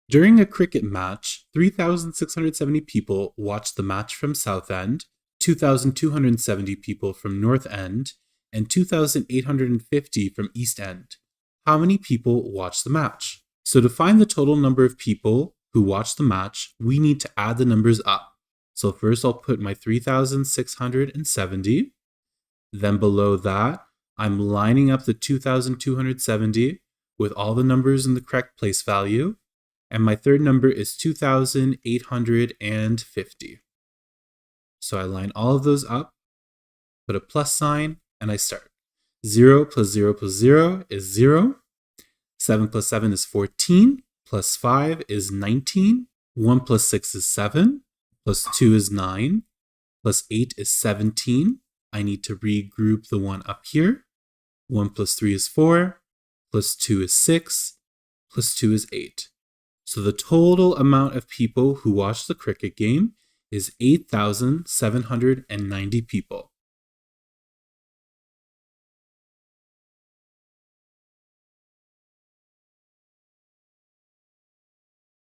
During a cricket match, 3,670 people watched the match from Southend, 2,270 people from North End, and 2,850 from East End. How many people watched the match? So to find the total number of people who watched the match, we need to add the numbers up. So first I'll put my 3,670. Then below that, I'm lining up the 2,270 with all the numbers in the correct place value. And my third number is 2,850. So I line all of those up, put a plus sign, and I start. 0 plus 0 plus 0 is 0. 7 plus 7 is 14. Plus 5 is 19. 1 plus 6 is 7. Plus 2 is 9. Plus 8 is 17. I need to regroup the one up here. 1 plus 3 is 4. Plus 2 is 6. Plus 2 is 8. So the total amount of people who watched the cricket game is 8,790 people.